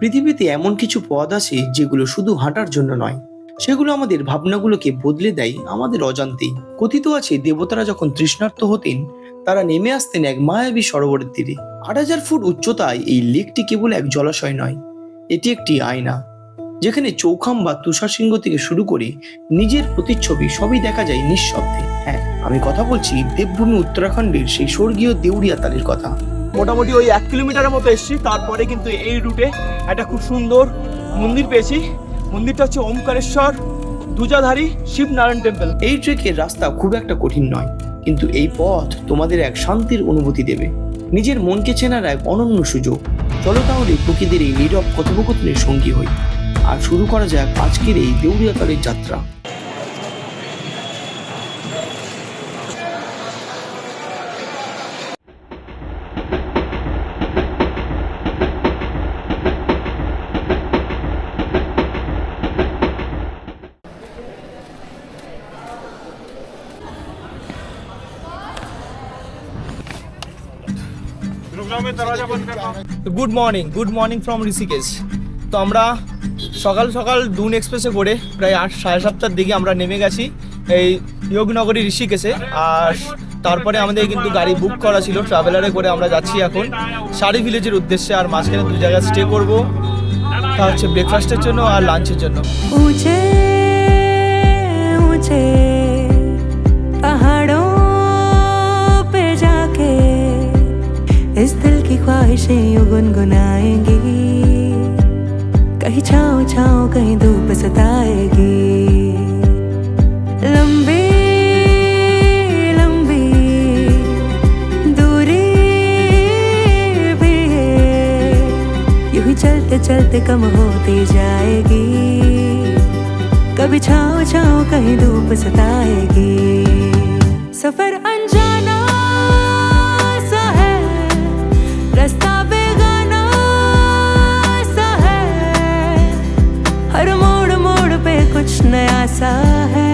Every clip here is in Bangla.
পৃথিবীতে এমন কিছু পথ আছে যেগুলো শুধু হাঁটার জন্য নয়, সেগুলো আমাদের ভাবনাগুলোকে বদলে দেয় আমাদের অজান্তেই। কথিত আছে দেবতারা যখন তৃষ্ণার্ত হতেন তারা নেমে আসতেন এক মায়াবী সরোবরের তীরে। ৮,০০০ ফুট উচ্চতায় এই লেকটি কেবল এক জলাশয় নয়, এটি একটি আয়না, যেখানে চৌখাম বা তুষার সিংহ থেকে শুরু করে নিজের প্রতিচ্ছবি সবই দেখা যায় নিঃশব্দে। হ্যাঁ, আমি কথা বলছি দেবভূমি উত্তরাখণ্ডের সেই স্বর্গীয় দেউরিয়া তালের কথা। মোটামুটি ওই 1 কিলোমিটারের মতো এসেছি, তারপরে কিন্তু এই রুটে একটা খুব সুন্দর মন্দির পেয়েছি। মন্দিরটা হচ্ছে ওমকারেশ্বর দুজাধারী শিবনারায়ণ টেম্পল। এই ট্রেকের রাস্তা খুব একটা কঠিন নয়, কিন্তু এই পথ তোমাদের এক শান্তির অনুভূতি দেবে, নিজের মনকে চেনার এক অনন্য সুযোগ। চলো তাহলে প্রকৃতির এই নীরব কথোপকথনের সঙ্গী হই আর শুরু করা যাক আজকের এই দেউরিয়া তালের যাত্রা। Good morning from Rishikesh. তো আমরা সকাল সকাল দুন এক্সপ্রেসে করে প্রায় 7:30টার দিকে আমরা নেমে গেছি এই যোগনগরী ঋষিকেশে। আর তারপরে আমাদের কিন্তু গাড়ি বুক করা ছিল, ট্রাভেলারে করে আমরা যাচ্ছি এখন সারি ভিলেজের উদ্দেশ্যে। আর মাঝখানে 2 জায়গায় স্টে করবো, তা হচ্ছে ব্রেকফাস্টের জন্য আর লাঞ্চের জন্য। इस दिल की ख्वाहिशें यूं गुनगुनाएंगी, कहीं छाँव छाँव कहीं धूप सताएगी। लंबी लंबी दूरी भी है, यूं ही चलते चलते कम होती जाएगी, कभी छाँव छाँव कहीं धूप सताएगी। सफर अनजाना सा है, रास्ता बेगाना सा है, हर मोड़ मोड़ पे कुछ नया सा है,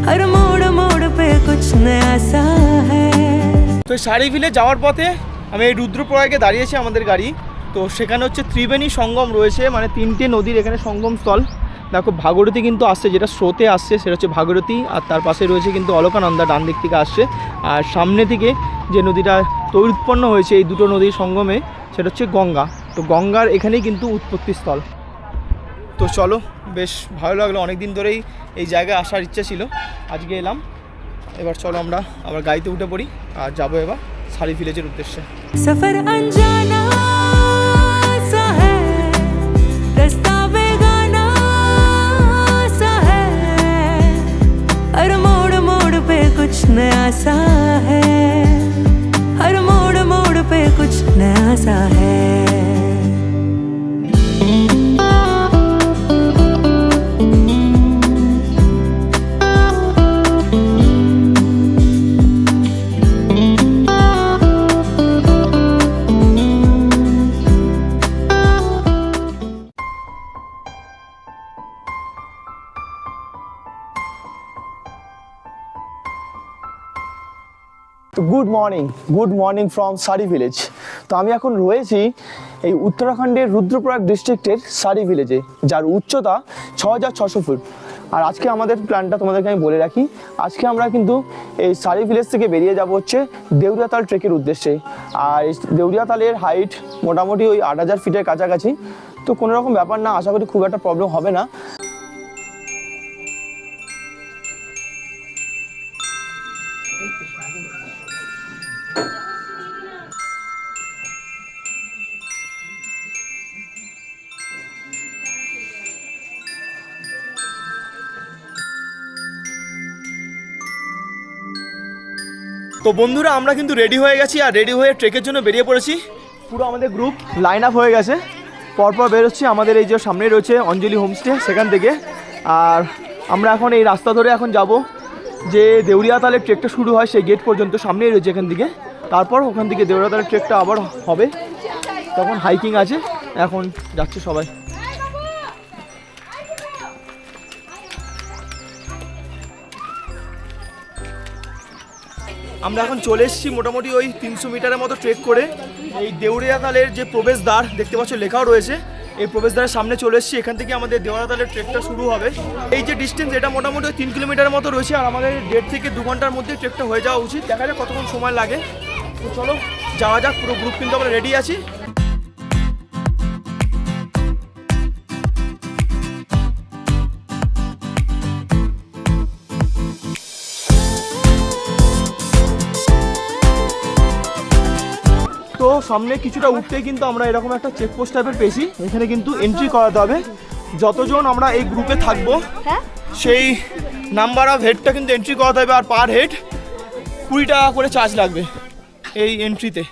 हर मोड़ मोड़ पे कुछ नया सा है। তো সারি ভিলেজ যাওয়ার পথে আমি এই রুদ্রপ্রয়াগে দাঁড়িয়েছি আমাদের গাড়ি। তো সেখানে হচ্ছে ত্রিবেণী সঙ্গম রয়েছে, মানে 3টে নদীর এখানে সঙ্গম স্থল। দেখো ভাগীরথী কিন্তু আসছে, যেটা স্রোতে আসছে সেটা হচ্ছে ভাগীরথী, আর তার পাশে রয়েছে কিন্তু অলকানন্দা ডান দিক থেকে আসছে। আর সামনে থেকে যে নদীটা উৎপন্ন হয়েছে এই দুটো নদীর সঙ্গমে, সেটা হচ্ছে গঙ্গা। তো গঙ্গার এখানেই কিন্তু উৎপত্তি স্থল। তো চলো, বেশ ভালো লাগলো, অনেক দিন ধরেই এই জায়গায় আসার ইচ্ছা ছিল, আজকে এলাম। এবার চলো আমরা আবার গাড়িতে উঠে পড়ি আর যাবো এবার সারি ভিলেজের উদ্দেশ্যে। सफर अनजाना सा है, रास्ता बेगाना सा है, हर मोड़ मोड़ पे कुछ नया सा है, हर मोड़ मोड़ पे कुछ नया सा है। তো গুড মর্নিং ফ্রম সারি ভিলেজ। তো আমি এখন রয়েছি এই উত্তরাখণ্ডের রুদ্রপ্রয়াগ ডিস্ট্রিক্টের সারি ভিলেজে, যার উচ্চতা 6,600 ফুট। আর আজকে আমাদের প্ল্যানটা তোমাদেরকে আমি বলে রাখি, আজকে আমরা কিন্তু এই সারি ভিলেজ থেকে বেরিয়ে যাব হচ্ছে দেউরিয়া তাল ট্রেকের উদ্দেশ্যে। আর এই দেউরিয়া তালের হাইট মোটামুটি ওই 8,000 ফিটের কাছাকাছি। তো কোনো রকম ব্যাপার না, আশা করি খুব একটা প্রবলেম হবে না। তো বন্ধুরা, আমরা কিন্তু রেডি হয়ে গেছি আর রেডি হয়ে ট্রেকের জন্য বেরিয়ে পড়েছি। পুরো আমাদের গ্রুপ লাইন আপ হয়ে গেছে, পরপর বেরোচ্ছি। আমাদের এই যে সামনে রয়েছে অঞ্জলি হোমস্টে, সেখান থেকে। আর আমরা এখন এই রাস্তা ধরে এখন যাব যে দেউরিয়া তালের ট্রেকটা শুরু হয় সেই গেট পর্যন্ত, সামনেই রয়েছে এখান থেকে। তারপর ওখান থেকে দেউরিয়া তালের ট্রেকটা আবার হবে, তখন হাইকিং আছে। এখন যাচ্ছে সবাই। আমরা এখন চলে এসেছি মোটামুটি ওই 300 মিটারের মতো ট্রেক করে এই দেউড়িয়াতালের যে প্রবেশদ্বার দেখতে পাচ্ছ লেখাও রয়েছে, এই প্রবেশদ্বারের সামনে চলে এসেছি। এখান থেকে আমাদের দেউড়িয়াতালের ট্রেকটা শুরু হবে। এই যে ডিস্টেন্স এটা মোটামুটি 3 কিলোমিটারের মতো রয়েছে, আর আমাদের 1.5 থেকে 2 ঘন্টার মধ্যে ট্রেকটা হয়ে যাওয়া উচিত। দেখা যাক কতক্ষণ সময় লাগে। তো চলো যাওয়া যাক, পুরো গ্রুপ কিন্তু আমরা রেডি আছি। তো সামনে কিছুটা উঠতেই কিন্তু আমরা এরকম একটা চেকপোস্ট টাইপের পেয়েছি, এখানে কিন্তু এন্ট্রি করাতে হবে। যতজন আমরা এই গ্রুপে থাকবো সেই নাম্বার অফ হেডটা কিন্তু এন্ট্রি করাতে হবে, আর পার হেড 20 টাকা করে চার্জ লাগবে এই এন্ট্রিতে।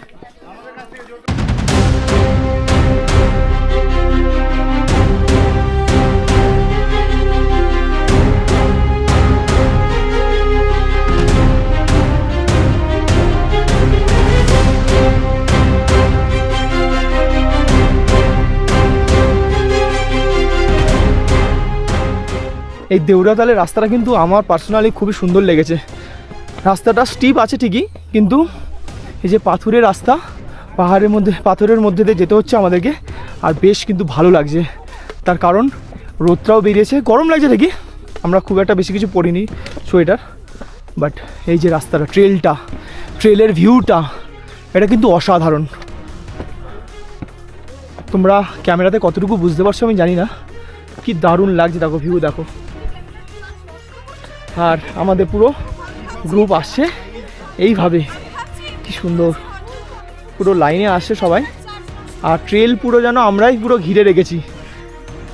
এই দেউড়িয়াতালের রাস্তাটা কিন্তু আমার পার্সোনালি খুবই সুন্দর লেগেছে। রাস্তাটা স্টিপ আছে ঠিকই, কিন্তু এই যে পাথুরের রাস্তা, পাথরের মধ্যে দিয়ে যেতে হচ্ছে আমাদেরকে, আর বেশ কিন্তু ভালো লাগছে। তার কারণ রোদটাও বেরিয়েছে, গরম লাগছে ঠিকই, আমরা খুব একটা বেশি কিছু পরিনি সোয়েটার, বাট এই যে রাস্তাটা, ট্রেলের ভিউটা, এটা কিন্তু অসাধারণ। তোমরা ক্যামেরাতে কতটুকু বুঝতে পারছো আমি জানি না, কি দারুণ লাগছে, দেখো ভিউ দেখো। আর আমাদের পুরো গ্রুপ আসছে এইভাবে, কি সুন্দর পুরো লাইনে আসছে সবাই। আর ট্রেল পুরো যেন আমরাই পুরো ঘিরে রেখেছি।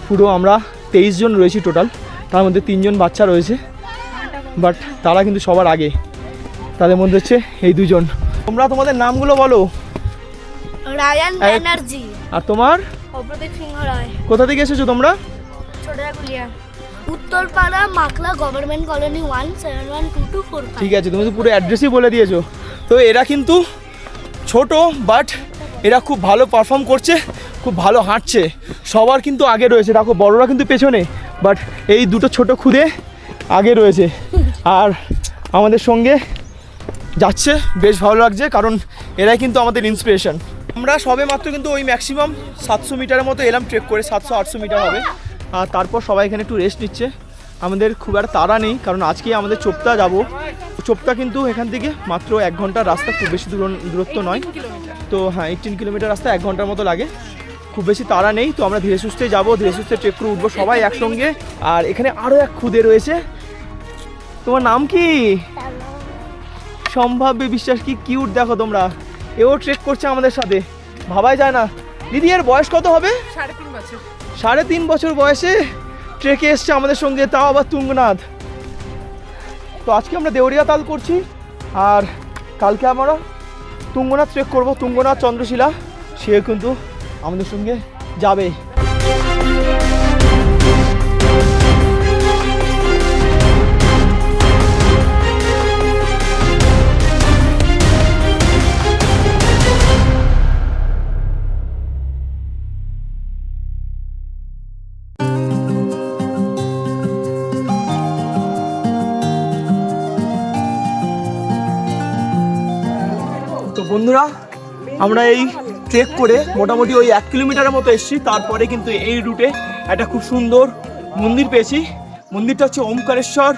পুরো আমরা 23 জন রয়েছি টোটাল, তার মধ্যে 3 জন বাচ্চা রয়েছে, বাট তারা কিন্তু সবার আগে। তাদের মধ্যে হচ্ছে এই 2 জন। তোমরা তোমাদের নামগুলো বলো। রায়ান ব্যানার্জি। আর তোমার? অপ্রতীক সিংহ রায়। কোথা থেকে এসেছো তোমরা? ছোটরাগুলিয়া, উত্তরপাড়া, মাকলা, গভর্নমেন্ট কলোনি 1712245। ঠিক আছে, তুমি তো পুরো অ্যাড্রেসই বলে দিয়েছো। তো এরা কিন্তু ছোট, বাট এরা খুব ভালো পারফর্ম করছে, খুব ভালো হাঁটছে, সবার কিন্তু আগে রয়েছে। দেখো বড়রা কিন্তু পেছনে, বাট এই 2টো ছোট খুদে আগে রয়েছে। আর আমাদের সঙ্গে যাচ্ছে, বেশ ভালো লাগছে, কারণ এরাই কিন্তু আমাদের ইন্সপিরেশন। আমরা সবে মাত্র কিন্তু ওই ম্যাক্সিমাম 700 মিটারের মতো এলাম ট্রেক করে, 700-800 মিটার হবে। আর তারপর সবাই এখানে একটু রেস্ট নিচ্ছে। আমাদের খুব একটা তাড়া নেই, কারণ আজকে আমাদের চোপতা যাব। চোপতা কিন্তু এখান থেকে মাত্র 1 ঘন্টার রাস্তা, খুব বেশি দূরত্ব নয়। তো হ্যাঁ, 18 কিলোমিটার রাস্তা 1 ঘন্টার মতো লাগে, খুব বেশি তাড়া নেই। তো আমরা ধীরে সুস্থে যাবো, ধীরে সুস্থে ট্রেক করে উঠবো সবাই একসঙ্গে। আর এখানে আরও এক খুদে রয়েছে। তোমার নাম কি? সম্ভাব্য বিশ্বাস। কি কিউট দেখো তোমরা, এও ট্রেক করছে আমাদের সাথে, ভাবাই যায় না। দিদি এর বয়স কত হবে? 3.5 বছর। 3.5 বছর বয়সে ট্রেকে এসছে আমাদের সঙ্গে, তাও আবার তুঙ্গনাথ। তো আজকে আমরা দেউড়িয়াতাল করছি, আর কালকে আমরা তুঙ্গনাথ ট্রেক করব। তুঙ্গনাথ চন্দ্রশিলা সে কিন্তু আমাদের সঙ্গে যাবে। তো বন্ধুরা, আমরা এই ট্রেক করে মোটামুটি ওই 1 কিলোমিটারের মতো এসেছি। তারপরে কিন্তু এই রুটে একটা খুব সুন্দর মন্দির পেয়েছি। মন্দিরটা হচ্ছে ওমকারেশ্বর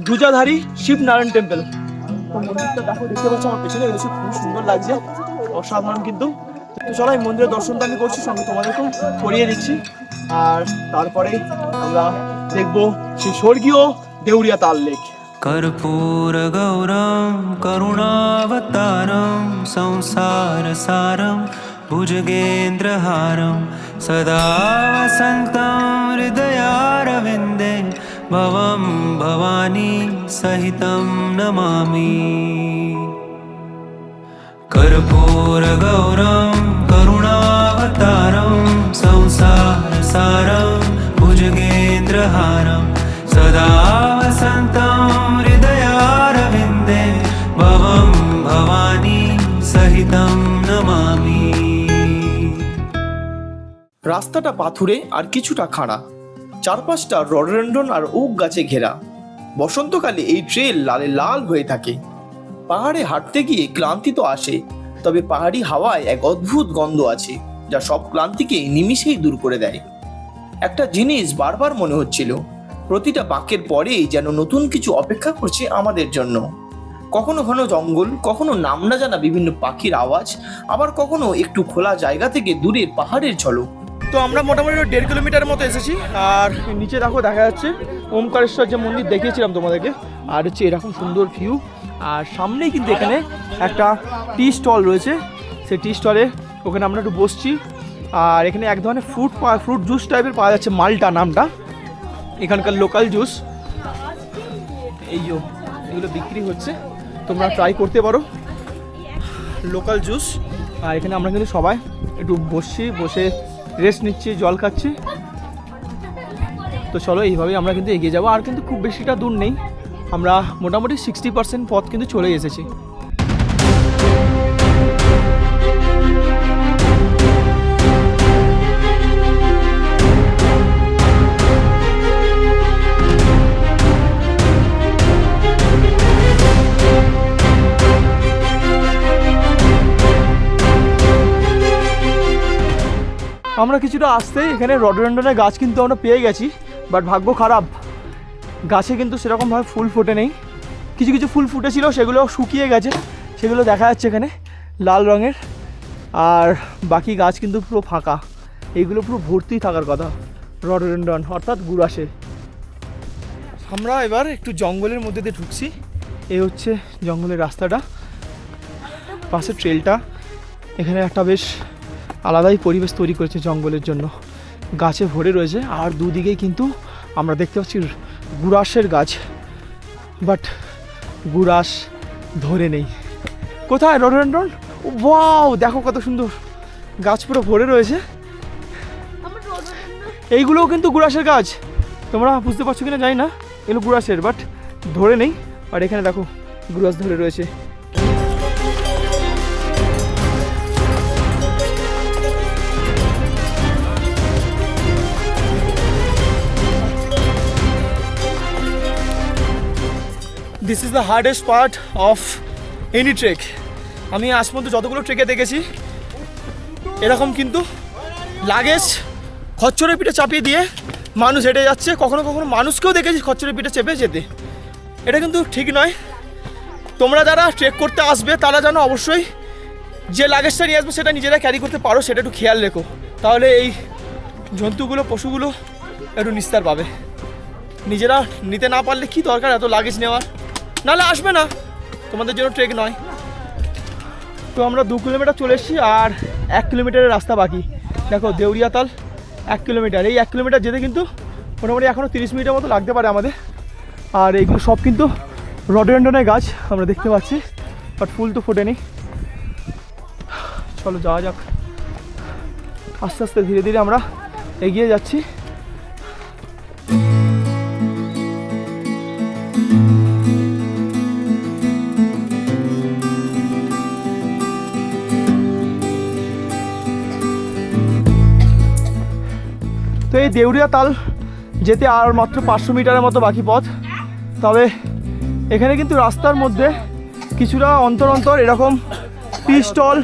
দুজাধারী শিবনারায়ণ টেম্পল। তো মন্দিরটা দেখো, দেখতে পাচ্ছ আমার পেছনে, এসে খুব সুন্দর লাগছে, অসাধারণ কিন্তু। তো চলো, এই মন্দিরের দর্শনটা আমি করছি, সঙ্গে তোমাদেরকেও করিয়ে দিচ্ছি। আর তারপরে আমরা দেখবো সেই স্বর্গীয় দেউড়িয়াতাল লেক। कर्पूरगौरं करुणावतारं संसारसारं भुजगेन्द्रहारं सदा वसन्तं हृदयारविन्दे भवं भवानी सहितं नमामि। कर्पूरगौरं करुणावतारं संसारसारं भुजगेन्द्रहारं सदा वसन्तं हृदयारविन्दे भवं भवानी सहितं नमामि। রাস্তাটা পাথুরে আর কিছুটা খাড়া, চারপাশটা রডডেন্ড্রন আর ওক গাছে ঘেরা। বসন্তকালে এই ট্রেল লালে লাল হয়ে থাকে। পাহাড়ে হাঁটতে গিয়ে ক্লান্তি তো আসে, তবে পাহাড়ি হাওয়ায় এক অদ্ভুত গন্ধ আছে যা সব ক্লান্তিকে নিমিষেই দূর করে দেয়। একটা জিনিস বারবার মনে হচ্ছিল, প্রতিটা বাঁকের পরেই যেন নতুন কিছু অপেক্ষা করছে আমাদের জন্য। কখনো ঘন জঙ্গল, কখনো নাম না জানা বিভিন্ন পাখির আওয়াজ, আবার কখনো একটু খোলা জায়গা থেকে দূরে পাহাড়ের ঝলক। তো আমরা মোটামুটি 1.5 কিলোমিটার মতো এসেছি। আর নিচে দেখো দেখা যাচ্ছে ওমকারেশ্বর যে মন্দির দেখিয়েছিলাম তোমাদেরকে, আর হচ্ছে এরকম সুন্দর ভিউ। আর সামনেই কিন্তু এখানে একটা টি স্টল রয়েছে, সেই টি স্টলে ওখানে আমরা একটু বসছি। আর এখানে এক ধরনের ফ্রুট জুস টাইপের পাওয়া যাচ্ছে, মালটা নামটা, এখানকার লোকাল জুস। এই যে এগুলো বিক্রি হচ্ছে, তোমরা ট্রাই করতে পারো লোকাল জুস। আর এখানে আমরা কিন্তু সবাই একটু বসছি, বসে রেস্ট নিচ্ছি, জল খাচ্ছি। তো চলো এইভাবেই আমরা কিন্তু এগিয়ে যাবো। আর কিন্তু খুব বেশিটা দূর নেই, আমরা মোটামুটি 60% পথ কিন্তু চলে এসেছি। আমরা কিছুটা আসতেই এখানে রডোডেন্ড্রনের গাছ কিন্তু আমরা পেয়ে গেছি, বাট ভাগ্য খারাপ, গাছে কিন্তু সেরকমভাবে ফুল ফোটে নেই। কিছু কিছু ফুল ফুটেছিল, সেগুলো শুকিয়ে গেছে, সেগুলো দেখা যাচ্ছে এখানে লাল রঙের। আর বাকি গাছ কিন্তু পুরো ফাঁকা, এইগুলো পুরো ভর্তি থাকার কথা রডোডেন্ড্রন অর্থাৎ গুড়াসে। আমরা এবার একটু জঙ্গলের মধ্যে দিয়ে ঢুকছি। এই হচ্ছে জঙ্গলের রাস্তাটা, পাশে ট্রেলটা। এখানে একটা বেশ আলাদাই পরিবেশ তৈরি করেছে জঙ্গলের জন্য, গাছে ভরে রয়েছে। আর দুদিকেই কিন্তু আমরা দেখতে পাচ্ছি গুড়াসের গাছ, বাট গুড়াস ধরে নেই। কোথায় রডোডেন্ড্রন? ওয়াও, দেখো কত সুন্দর গাছ পুরো ভরে রয়েছে। এইগুলোও কিন্তু গুড়াসের গাছ, তোমরা বুঝতে পারছো কিনা জানি না, এগুলো গুড়াসের, বাট ধরে নেই। আর এখানে দেখো গুড়াস ধরে রয়েছে। This is the hardest part of any trek. আমি আজ পর্যন্ত যতগুলো ট্রেকে দেখেছি, এরকম কিন্তু লাগেজ খচ্চরের পিঠে চাপিয়ে দিয়ে মানুষ হেঁটে যাচ্ছে। কখনো কখনো মানুষকেও দেখেছি খচ্চরের পিঠে চেপে যেতে। এটা কিন্তু ঠিক নয়। তোমরা যারা ট্রেক করতে আসবে তারা যেন অবশ্যই যে লাগেজটা নিয়ে আসবে সেটা নিজেরা ক্যারি করতে পারো, সেটা একটু খেয়াল রেখো, তাহলে এই জন্তুগুলো, পশুগুলো একটু নিস্তার পাবে। নিজেরা নিতে না পারলে কি দরকার এত লাগেজ নেওয়ার, নাহলে আসবে না, তোমাদের জন্য ট্রেক নয়। তো আমরা 2 কিলোমিটার চলে এসেছি, আর 1 কিলোমিটারের রাস্তা বাকি। দেখো দেউরিয়াতাল 1 কিলোমিটার, এই 1 কিলোমিটার যেতে কিন্তু মোটামুটি এখনও 30 মিনিটের মতো লাগতে পারে আমাদের। আর এইগুলো সব কিন্তু রডোডেন্ড্রনের গাছ আমরা দেখতে পাচ্ছি, বাট ফুল তো ফোটেনি। চলো যাওয়া যাক, আস্তে আস্তে ধীরে ধীরে আমরা এগিয়ে যাচ্ছি। তো এই দেউরিয়াতাল যেতে আর মাত্র 500 মিটারের মতো বাকি পথ। তবে এখানে কিন্তু রাস্তার মধ্যে কিছুটা অন্তর অন্তর এরকম টি স্টল,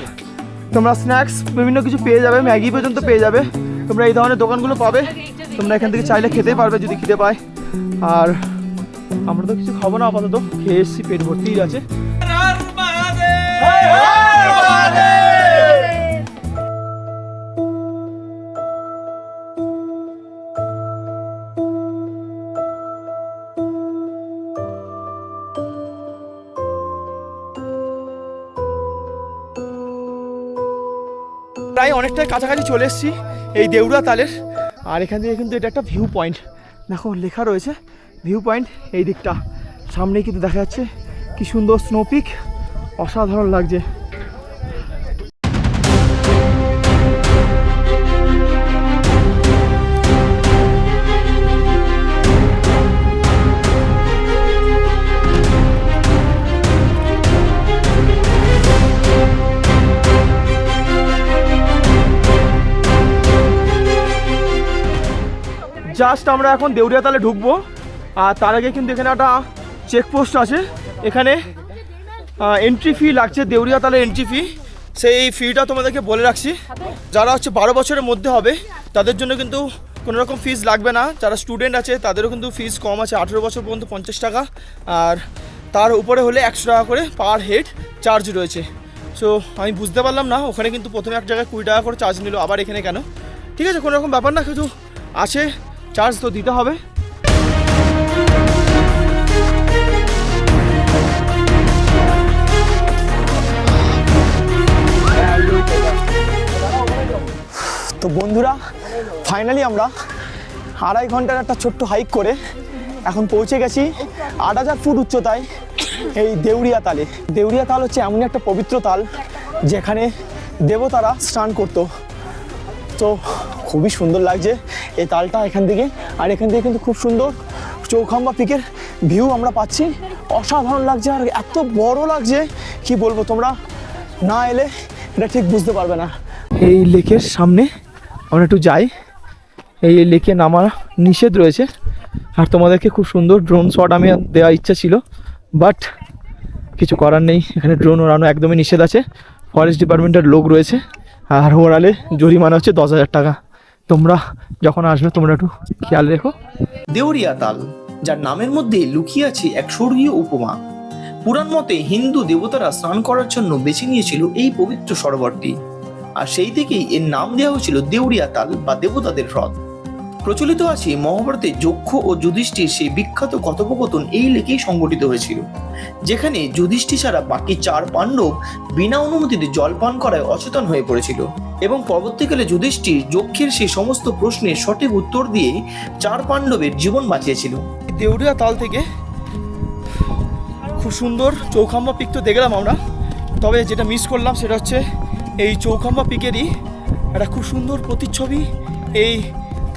তোমরা স্ন্যাক্স বিভিন্ন কিছু পেয়ে যাবে, ম্যাগি পর্যন্ত পেয়ে যাবে। তোমরা এই ধরনের দোকানগুলো পাবে, তোমরা এখান থেকে চাইলে খেতে পারবে যদি খিদে পায়। আর আমরা তো কিছু খাবো না আপাতত, খেয়ে এসছি, পেট ভর্তিই আছে। প্রায় অনেকটাই কাছাকাছি চলে এসেছি এই দেউরিয়াতালের। আর এখান থেকে কিন্তু এটা একটা ভিউ পয়েন্ট, দেখো লেখা রয়েছে ভিউ পয়েন্ট। এই দিকটা সামনে কিন্তু দেখা যাচ্ছে কি সুন্দর স্নো পিক, অসাধারণ লাগছে। জাস্ট আমরা এখন দেউরিয়াতালে ঢুকবো, আর তার আগে কিন্তু এখানে একটা চেকপোস্ট আছে। এখানে এন্ট্রি ফি লাগছে, দেউরিয়া তালের এন্ট্রি ফি, সেই ফিটা তোমাদেরকে বলে রাখছি। যারা হচ্ছে 12 বছরের মধ্যে হবে তাদের জন্য কিন্তু কোনো রকম ফিস লাগবে না। যারা স্টুডেন্ট আছে তাদেরও কিন্তু ফিস কম আছে, 18 বছর পর্যন্ত 50 টাকা, আর তার উপরে হলে 100 টাকা করে পার হেড চার্জ রয়েছে। সো আমি বুঝতে পারলাম না, ওখানে কিন্তু প্রথমে এক জায়গায় 20 টাকা করে চার্জ নিল, আবার এখানে কেন? ঠিক আছে, কোনো রকম ব্যাপার না, কিন্তু আছে, চার্জ তো দিতে হবে। তো বন্ধুরা, ফাইনালি আমরা 2.5 ঘন্টার একটা ছোট্ট হাইক করে এখন পৌঁছে গেছি 8000 ফুট উচ্চতায় এই দেউরিয়া তালে। দেউরিয়া তাল হচ্ছে এমন একটা পবিত্র তাল যেখানে দেবতারা স্নান করতো। তো খুবই সুন্দর লাগছে এই তালটা এখান থেকে, আর এখান থেকে কিন্তু খুব সুন্দর চৌখাম্বা পিকের ভিউ আমরা পাচ্ছি। অসাধারণ লাগছে, আর এত বড় লাগছে কি বলবো, তোমরা না এলে এটা ঠিক বুঝতে পারবে না। এই লেকের সামনে আমরা একটু যাই, এই লেকে নামা নিষেধ রয়েছে, আর তোমাদেরকে খুব সুন্দর ড্রোন শট আমি দেওয়ার ইচ্ছা ছিল, বাট কিছু করার নেই, এখানে ড্রোন ওড়ানো একদমই নিষেধ আছে। ফরেস্ট ডিপার্টমেন্টের লোক রয়েছে, আর ওড়ালে জরিমানা হচ্ছে 10,000 টাকা। তোমরা যখন আসবে তোমরা একটু খেয়াল রেখো। দেউরিয়া তাল, যার নামের মধ্যে লুকিয়ে আছে এক স্বর্গীয় উপমা। পুরাণ মতে হিন্দু দেবতারা স্নান করার জন্য বেছে নিয়েছিল এই পবিত্র সরোবরটি, আর সেই থেকেই এর নাম দেওয়া হয়েছিল দেউরিয়া তাল বা দেবতাদের হ্রদ। প্রচলিত আছে মহাভারতে যক্ষ ও যুধিষ্ঠির সেই বিখ্যাত কথোপকথন এই লেকেই সংঘটিত হয়েছিল, যেখানে যুধিষ্ঠির ছাড়া বাকি 4 পাণ্ডব বিনা অনুমতিতে জল পান করায় অচেতন হয়ে পড়েছিল, এবং পরবর্তীকালে যুধিষ্ঠির যক্ষের সেই সমস্ত প্রশ্নের সঠিক উত্তর দিয়ে 4 পাণ্ডবের জীবন বাঁচিয়েছিল। দেউরিয়া তাল থেকে খুব সুন্দর চৌখাম্বা পিক তো দেখলাম আমরা, তবে যেটা মিস করলাম সেটা হচ্ছে এই চৌখাম্বা পিকেরই একটা খুব সুন্দর প্রতিচ্ছবি এই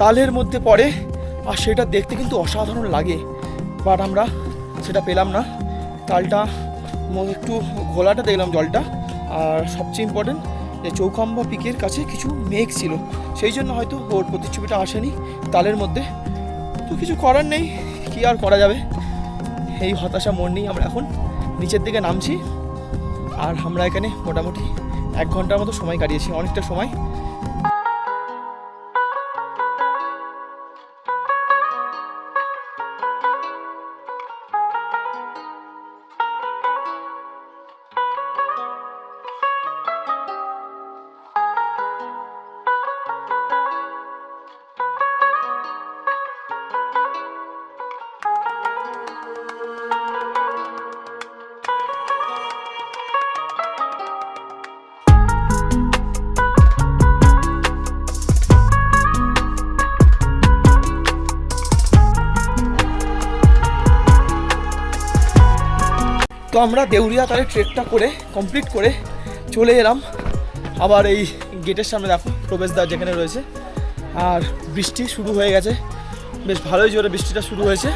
তালের মধ্যে পড়ে, আর সেটা দেখতে কিন্তু অসাধারণ লাগে, বাট আমরা সেটা পেলাম না। তালটা একটু ঘোলাটা দেখলাম জলটা, আর সবচেয়ে ইম্পর্টেন্ট যে চৌখাম্বা পিকের কাছে কিছু মেঘ ছিল, সেই জন্য হয়তো ওর প্রতিচ্ছবিটা আসেনি তালের মধ্যে। তো কিছু করার নেই, কি আর করা যাবে, এই হতাশা মন নিয়ে আমরা এখন নিচের দিকে নামছি। আর আমরা এখানে মোটামুটি 1 ঘন্টার মতো সময় কাটিয়েছি, অনেকটা সময়। তো আমরা দেউরিয়া তালে ট্রেকটা করে কমপ্লিট করে চলে এলাম আবার এই গেটের সামনে, দেখো প্রবেশদ্বার যেখানে রয়েছে, আর বৃষ্টি শুরু হয়ে গেছে, বেশ ভালোই জোরে বৃষ্টিটা শুরু হয়েছে।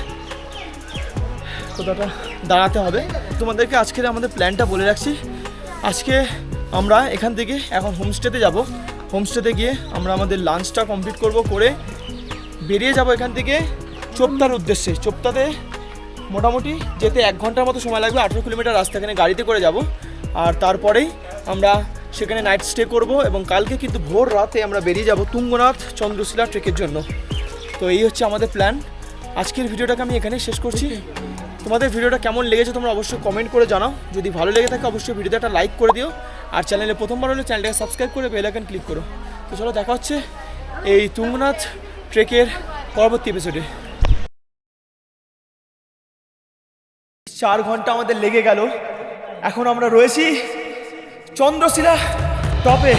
কোথাটা দাঁড়াতে হবে। তোমাদেরকে আজকের আমাদের প্ল্যানটা বলে রাখছি। আজকে আমরা এখান থেকে এখন হোমস্টেতে যাব, হোমস্টেতে গিয়ে আমরা আমাদের লাঞ্চটা কমপ্লিট করব, করে বেরিয়ে যাব এখান থেকে চোপতার উদ্দেশ্যে। চোপতাতে মোটামুটি যেতে 1 ঘন্টার মতো সময় লাগবে, 18 কিলোমিটার রাস্তা, এখানে গাড়িতে করে যাব, আর তারপরেই আমরা সেখানে নাইট স্টে করব, এবং কালকে কিন্তু ভোর রাতে আমরা বেরিয়ে যাব তুঙ্গনাথ চন্দ্রশিলা ট্রেকের জন্য। তো এই হচ্ছে আমাদের প্ল্যান। আজকের ভিডিওটাকে আমি এখানেই শেষ করছি। তোমাদের ভিডিওটা কেমন লেগেছে তোমরা অবশ্যই কমেন্ট করে জানাও। যদি ভালো লেগে থাকে অবশ্যই ভিডিওতে একটা লাইক করে দিও, আর চ্যানেলে প্রথমবার হলে চ্যানেলটাকে সাবস্ক্রাইব করে বেল আইকন ক্লিক করো। তো চলো, দেখা হচ্ছে এই তুঙ্গনাথ ট্রেকের পরবর্তী এপিসোডে। 4 ঘন্টা আমাদের লেগে গেল, এখন আমরা রয়েছি চন্দ্রশিলা টপে।